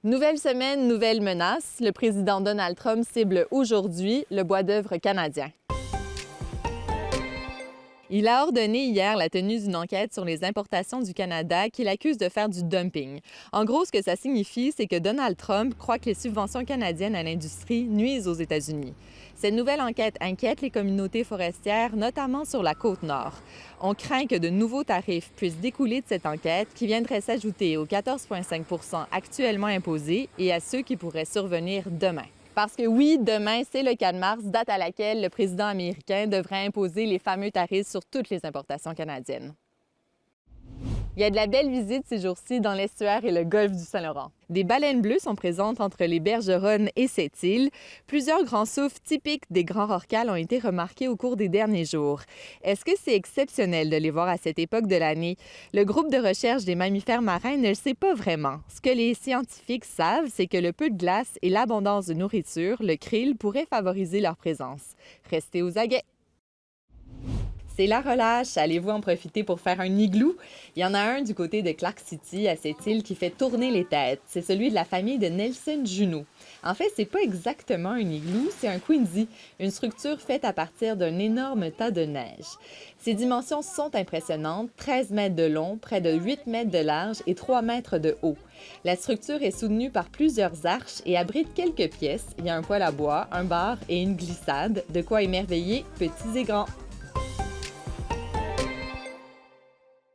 Nouvelle semaine, nouvelle menace. Le président Donald Trump cible aujourd'hui le bois d'œuvre canadien. Il a ordonné hier la tenue d'une enquête sur les importations du Canada qu'il accuse de faire du dumping. En gros, ce que ça signifie, c'est que Donald Trump croit que les subventions canadiennes à l'industrie nuisent aux États-Unis. Cette nouvelle enquête inquiète les communautés forestières, notamment sur la côte nord. On craint que de nouveaux tarifs puissent découler de cette enquête qui viendrait s'ajouter aux 14,5 % actuellement imposés et à ceux qui pourraient survenir demain. Parce que oui, demain, c'est le 4 mars, date à laquelle le président américain devrait imposer les fameux tarifs sur toutes les importations canadiennes. Il y a de la belle visite ces jours-ci dans l'estuaire et le golfe du Saint-Laurent. Des baleines bleues sont présentes entre les Bergeronnes et cette île. Plusieurs grands souffles typiques des grands rorquals ont été remarqués au cours des derniers jours. Est-ce que c'est exceptionnel de les voir à cette époque de l'année? Le groupe de recherche des mammifères marins ne le sait pas vraiment. Ce que les scientifiques savent, c'est que le peu de glace et l'abondance de nourriture, le krill, pourraient favoriser leur présence. Restez aux aguets! C'est la relâche. Allez-vous en profiter pour faire un igloo? Il y en a un du côté de Clark City, à cette île, qui fait tourner les têtes. C'est celui de la famille de Nelson Juneau. En fait, c'est pas exactement un igloo, c'est un quinzy, une structure faite à partir d'un énorme tas de neige. Ses dimensions sont impressionnantes, 13 mètres de long, près de 8 mètres de large et 3 mètres de haut. La structure est soutenue par plusieurs arches et abrite quelques pièces. Il y a un poêle à bois, un bar et une glissade, de quoi émerveiller petits et grands.